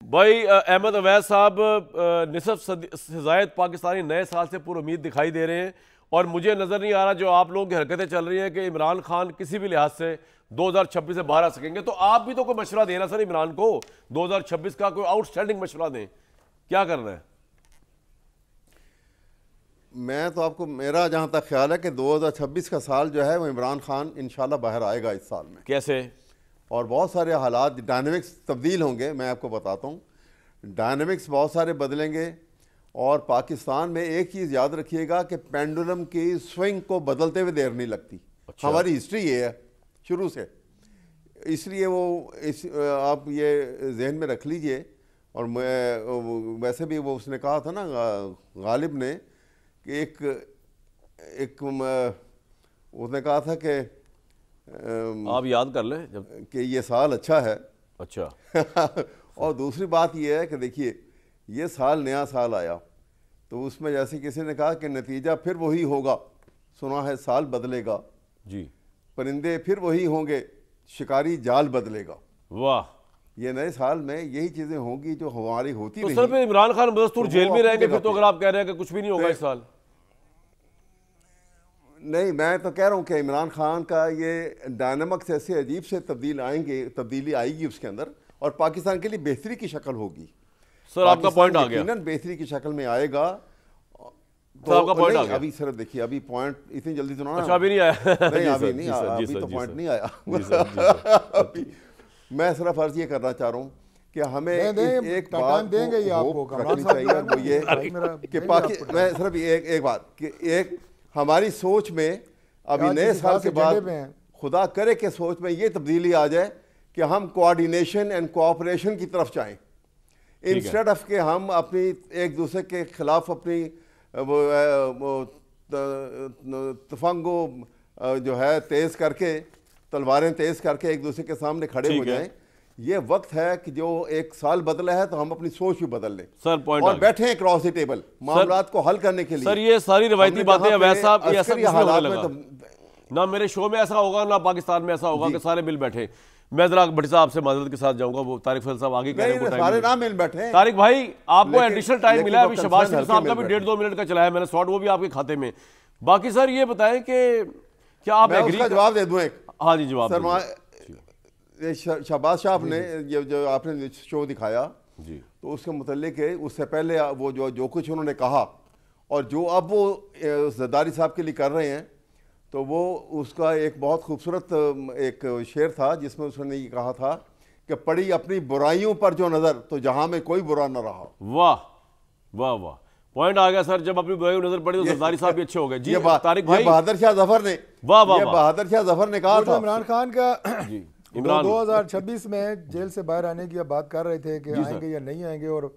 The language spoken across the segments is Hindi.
भाई अहमद अवैध साहब निसफ से ज़ायद पाकिस्तानी नए साल से पूरी उम्मीद दिखाई दे रहे हैं और मुझे नज़र नहीं आ रहा जो आप लोगों की हरकतें चल रही हैं कि इमरान खान किसी भी लिहाज से 2026 से बाहर आ सकेंगे। तो आप भी तो कोई मशवरा देना सर इमरान को 2026 का कोई आउटस्टैंडिंग मशवरा दें, क्या करना है? मैं तो आपको, मेरा जहाँ तक ख्याल है कि 2026 का साल जो है वो इमरान खान इंशाल्लाह बाहर आएगा इस साल में। कैसे? और बहुत सारे हालात, डायनेमिक्स तब्दील होंगे। मैं आपको बताता हूँ, डायनेमिक्स बहुत सारे बदलेंगे। और पाकिस्तान में एक चीज़ याद रखिएगा कि पेंडुलम की स्विंग को बदलते हुए देर नहीं लगती। अच्छा। हमारी हिस्ट्री ये है शुरू से, इसलिए आप ये जहन में रख लीजिए। और मैं वैसे भी वो उसने कहा था ना, गालिब ने, कि उसने कहा था कि आप याद कर लें जब कि ये साल अच्छा है। अच्छा। और दूसरी बात ये है कि देखिए, ये साल नया साल आया तो उसमें जैसे किसी ने कहा कि नतीजा फिर वही होगा, सुना है साल बदलेगा जी, परिंदे फिर वही होंगे, शिकारी जाल बदलेगा। वाह। ये नए साल में यही चीज़ें होंगी जो हमारी होती तो नहीं। सर फिर इमरान खान बदस्तूर तो जेल में रहेंगे फिर तो, अपनी अगर आप कह रहे हैं कि कुछ भी नहीं होगा इस साल? नहीं, मैं तो कह रहा हूँ कि इमरान खान का ये डायनामिक्स ऐसे अजीब से तब्दीली आएगी उसके अंदर, और पाकिस्तान के लिए बेहतरी की शक्ल होगी। सर आपका पॉइंट आ गया, यकीनन बेहतरी की शक्ल में आएगा। तो आपका पॉइंट आ गया। अभी सर देखिए, अभी पॉइंट इतनी जल्दी तो ना, अच्छा अभी नहीं आया। नहीं अभी नहीं, अभी तो पॉइंट नहीं आया। अभी मैं सिर्फ अर्ज ये करना चाह रहा हूँ कि हमें एक बात देंगे ये आपको रखनी चाहिए, वो ये कि मैं सिर्फ एक बात कि एक हमारी सोच में अभी नए साल के बाद खुदा करे कि सोच में ये तब्दीली आ जाए कि हम कोऑर्डिनेशन एंड कोऑपरेशन की तरफ जाएं, इंस्टेड ऑफ के हम अपनी एक दूसरे के खिलाफ अपनी तफंगो जो है तेज करके, तलवारें तेज करके एक दूसरे के सामने खड़े हो जाएं। ये वक्त है कि जो एक साल बदला है तो हम अपनी सोच भी बदल लें सर, पॉइंट और बैठे हैं क्रॉस द टेबल मामलात को हल करने के लिए। सर ये सारी रवायती बातें अवैध साहब ये ऐसा हालात में लगा ना मेरे शो में ऐसा होगा ना पाकिस्तान में ऐसा होगा कि सारे मिल बैठे। मैं जरा भट्टी साहब से माजरत के साथ जाऊंगा, वो तारिक फैसल साहब आगे कह रहे हैं सारे ना मिल बैठे। तारिक भाई आपको एडिशनल टाइम मिला है, अभी शहबाज शरीफ साहब का भी 1.5-2 मिनट का चला है, मैंने शॉर्ट वो भी आपके खाते में। बाकी सर ये बताएं कि क्या आप एग्री? जवाब दे दूं एक? हाँ जी जवाब। शहबाज साहब ने ये जो आपने शो दिखाया जी, तो उसके मुतल्लिक उससे पहले वो जो कुछ उन्होंने कहा और जो अब वो जरदारी साहब के लिए कर रहे हैं, तो वो उसका एक बहुत खूबसूरत एक शेर था जिसमें उसने ये कहा था कि पड़ी अपनी बुराइयों पर जो नज़र, तो जहां में कोई बुरा न रहा। वाह वाह वाह, पॉइंट आ गया सर। जब अपनी बुराइयों नजर पड़ी तो जरदारी साहब भी अच्छे हो गए जी। तारिक भाई, बहादुर शाह जफर ने, वाह वाह, बहादुर शाह जफर ने कहा था इमरान खान का जी, 2026 में जेल से बाहर आने की बात कर रहे थे कि आएंगे या नहीं आएंगे, और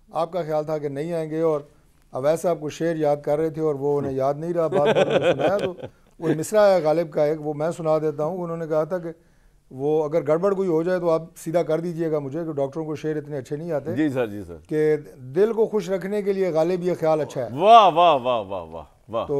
आपका ख्याल था कि नहीं आएंगे, और अवैध साहब को शेर याद कर रहे थे और वो उन्हें याद नहीं रहा, बात सुनाया तो वो मिसरा है गालिब का एक, वो मैं सुना देता हूँ। उन्होंने कहा था कि वो अगर गड़बड़ कोई हो जाए तो आप सीधा कर दीजिएगा मुझे, कि डॉक्टरों को शेर इतने अच्छे नहीं आते। जी सर, जी सर। कि दिल को खुश रखने के लिए गालिब ये ख्याल अच्छा है। वाह वाह वाह वाह वाह वाह। तो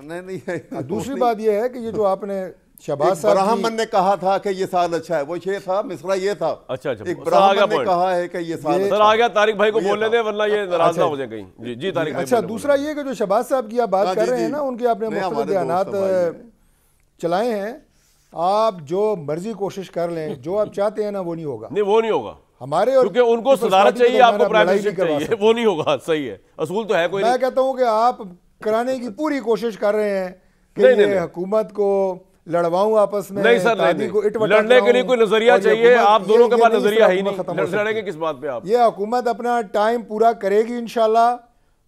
नहीं, दूसरी बात ये है कि ये जो आपने शहबाज साहब ने कहा था कि ये साल अच्छा है, वो शेर था, मिसरा ये था। अच्छा अच्छा, एक ब्राह्मण ने कहा है कि ये साल सर आ गया। तारिक भाई को बोलने दे वरना ये नाराज ना हो जाए कहीं। जी जी तारिक भाई। अच्छा, दूसरा ये कि जो शहबाज साहब की आप बात कर रहे हैं ना, उनके आपने मुख्तलिफ बयानात चलाए हैं। आप जो मर्जी कोशिश कर लें, जो आप चाहते हैं ना वो नहीं होगा। नहीं वो नहीं होगा हमारे, क्योंकि उनको सदारत चाहिए, आपको प्राइम मिनिस्टर चाहिए, वो नहीं होगा। सही है, असूल तो है कोई। मैं कहता हूं कि आप कराने की पूरी कोशिश कर रहे हैं कि ये हुकूमत को लड़वाऊं आपस में। नहीं सर, लड़ने के लिए कोई नजरिया चाहिए, आप दोनों के पास नजरिया ही नहीं, लड़ेंगे किस बात पे आप? ये हुकूमत अपना टाइम पूरा करेगी इंशाल्लाह,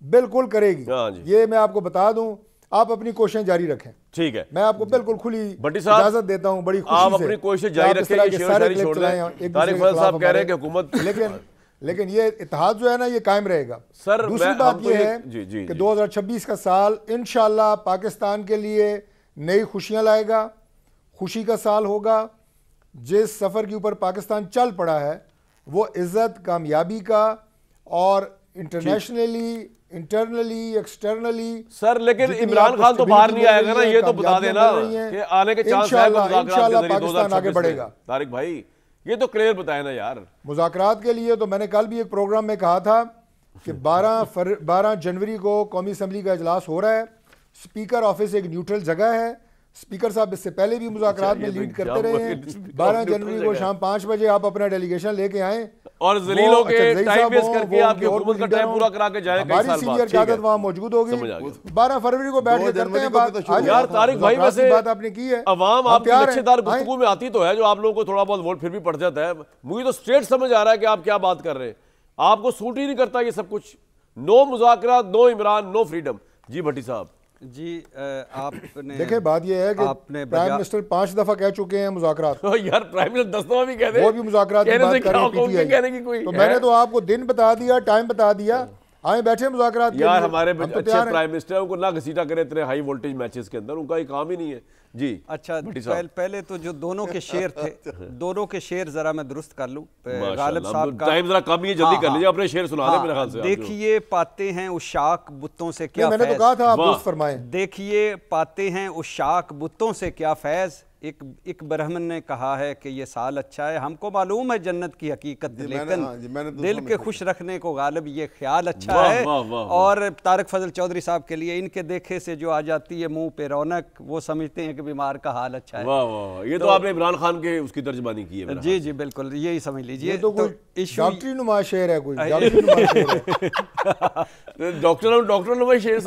बिल्कुल करेगी। ये मैं आपको बता दूं, आप अपनी कोशिशें जारी रखें। ठीक है, मैं आपको बिल्कुल खुली इजाजत देता हूं, बड़ी खुशी से आप अपनी कोशिश जारी रखें। तारिक फैसल साहब कह रहे हैं कि हुकूमत, लेकिन ये इत्तेहाद जो है ना ये कायम रहेगा। सर दूसरी बात ये है कि 2026 का साल इंशाल्लाह पाकिस्तान के लिए नई खुशियां लाएगा, खुशी का साल होगा। जिस सफर के ऊपर पाकिस्तान चल पड़ा है वो इज्जत, कामयाबी का, और इंटरनेशनली, इंटरनली, एक्सटर्नली। सर लेकिन इमरान खान तो बाहर नहीं आएगा ना, ये तो बता देना कि आने के चांस है। इंशाल्लाह पाकिस्तान आगे बढ़ेगा। तारिक भाई ये तो क्लियर बताए ना यार। मुज़ाकरात के लिए तो मैंने कल भी एक प्रोग्राम में कहा था कि 12 जनवरी को कौमी असम्बली का इजलास हो रहा है। स्पीकर ऑफिस एक न्यूट्रल जगह है। स्पीकर साहब इससे पहले भी मुज़ाकरात में लीड करते रहे हैं। 12 जनवरी को शाम 5 बजे आप अपना डेलीगेशन लेके आए और जलीलों के टाइम वेस्ट करके आपकी हुकूमत का टाइम पूरा करा के जाए। हमारी सीनियर क़यादत वहाँ मौजूद होगी। 12 फरवरी को बैठ के करते हैं बात। यार तारिक भाई, वैसे बात आपने की है, अवाम आपकी लच्छेदार गुफ्तगू में आती तो है, जो आप लोगों को थोड़ा बहुत वोट फिर भी पड़ जाता है। मुझे तो स्ट्रेट समझ आ रहा है कि आप क्या बात कर रहे हैं। आपको सूट ही नहीं करता ये सब कुछ। नो मुज़ाकरात, नो इमरान, नो फ्रीडम। जी भट्टी साहब जी, आपने देखे बात ये है कि प्राइम मिनिस्टर 5 दफा कह चुके हैं मुज़ाकरात। यार प्राइम मिनिस्टर 10 दफा भी कह दे, वो भी मुज़ाकरात की बात कर रहे हैं पीटीआई। तो मैंने तो आपको दिन बता दिया, टाइम बता दिया, आए बैठे मुज़ाकरात। यार हमारे अच्छे प्राइम मिनिस्टर उनको ना घसीटा करे इतने हाई वोल्टेज मैचेस के अंदर, उनका ये काम ही नहीं है। जी अच्छा, पहले तो जो दोनों के शेर थे, दोनों के शेर जरा मैं दुरुस्त कर लूं। गालिब साहब का टाइम जरा कम ही, जल्दी कर लीजिए, अपने शेर सुना दें मेरे ख्याल से। देखिए पाते हैं उशाक बुतों से क्या मैंने तो कहा था आप दुरुस्त फरमाएं। देखिए पाते हैं उशाक बुतों से क्या फैज़। एक ब्राह्मण ने कहा है कि ये साल अच्छा है, हमको मालूम है जन्नत की हकीकत, लेकिन दिल के खुश रखने को गालिब ये ख्याल अच्छा है। और तारिक फजल चौधरी साहब के लिए इनके देखे से जो आ जाती है मुंह पे रौनक, वो समझते हैं कि बीमार का हाल अच्छा है। वाह वाह, ये तो आपने इमरान खान के उसकी तर्जमानी की है। जी जी बिल्कुल, यही समझ लीजिए। तो डॉक्टरी नुमा शेर है कोई, डॉक्टर नुमा शेर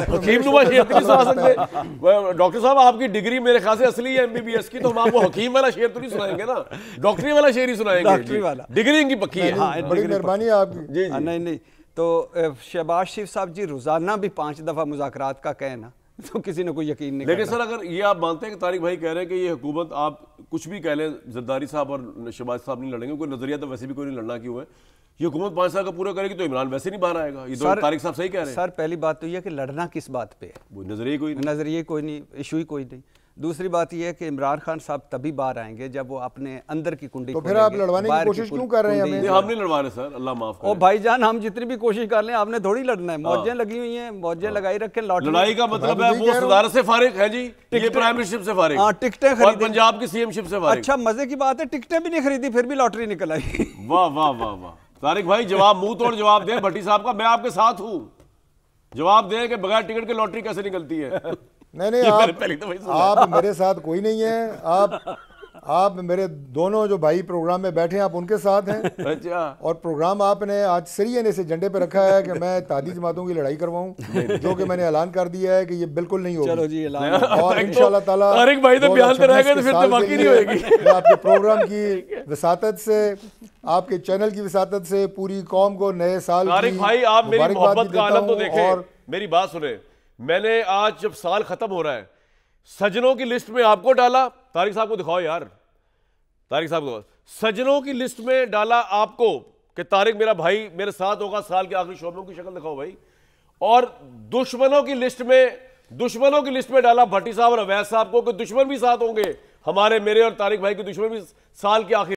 हकीम नुमा शेर नहीं सुना सकते। डॉक्टर साहब आपकी डिग्री मेरे ख्याल से असली एमबीबीएस की, तो हम आपको हकीम वाला शेर तो नहीं सुनाएंगे ना, डॉक्टरी वाला शेर ही सुनाएंगे। डॉक्टरी वाला, डिग्री इनकी पक्की है। बड़ी मेहरबानी है आपकी। जी नहीं तो शहबाज शरीफ साहब जी रोजाना भी 5 दफा मुज़ाकरात का कहना, तो किसी ने कोई यकीन नहीं। लेकिन सर अगर ये आप मानते हैं कि तारिक भाई कह रहे हैं कि ये हुकूमत, आप कुछ भी कह लें, जरदारी साहब और शहबाज साहब नहीं लड़ेंगे, कोई नजरिया तो वैसे भी कोई नहीं लड़ना क्यों है, ये हुकूमत 5 साल का पूरा करेगी तो इमरान वैसे नहीं बाहर आएगा। ये तो तारिक साहब सही कह रहे हैं। सर पहली बात तो यह कि लड़ना किस बात पे है, नजरिए कोई नहीं, इशू ही कोई नहीं। दूसरी बात यह है कि इमरान खान साहब तभी बाहर आएंगे जब वो अपने अंदर की कुंडी। तो फिर आप लड़वाने की कोशिश क्यों कर रहे हैं? हम नहीं लड़वा रहे सर, अल्लाह माफ करे। ओ भाईजान, हम जितनी भी कोशिश कर लें आपने थोड़ी लड़ना है। मौजें लगी हुई हैं, मौजें लगाई रखें। लड़ाई का मतलब है वो सदारत से फारिग है जी, ये प्राइम मिनिस्टर से फारिग। हाँ, टिकटें खरीदी, पंजाब की सीएमशिप से फारिग। अच्छा मजे की बात है, टिकटें भी नहीं खरीदी फिर भी लॉटरी निकल आई। वाह वाह वाह वाह। तारिक भाई जवाब, मुंह तोड़ जवाब दें भट्टी साहब का, मैं आपके साथ हूँ। जवाब दें कि बगैर टिकट के लॉटरी कैसे निकलती है। नहीं आप मेरे साथ कोई नहीं है। आप मेरे दोनों जो भाई प्रोग्राम में बैठे हैं, आप उनके साथ हैं। अच्छा। और प्रोग्राम आपने आज सरिये से झंडे पे रखा है कि मैं तादी जमातों की लड़ाई करवाऊं, जो कि मैंने ऐलान कर दिया है कि ये बिल्कुल नहीं होगा। चलो जी ऐलान। और इंशाल्लाह ताला तारिक भाई तो बयान कराएगा तो फिर तो बाकी नहीं होगी। मैं आपके प्रोग्राम की वसातत से, आपके चैनल की वसातत से पूरी कौम को नए साल तारिक भाई आप मेरी मोहब्बत का आलम तो देखें और मेरी बात सुने। मैंने आज जब साल खत्म हो रहा है, सजनों की लिस्ट में आपको डाला। तारिक साहब को दिखाओ यार, तारिक साहब को सजनों की लिस्ट में डाला आपको कि तारिक मेरा भाई मेरे साथ होगा साल के आखिरी शोबों की शक्ल दिखाओ भाई। और दुश्मनों की लिस्ट में डाला भट्टी साहब और अवैध साहब को कि दुश्मन भी साथ होंगे हमारे, मेरे और तारिक भाई के दुश्मन भी साल के आखिर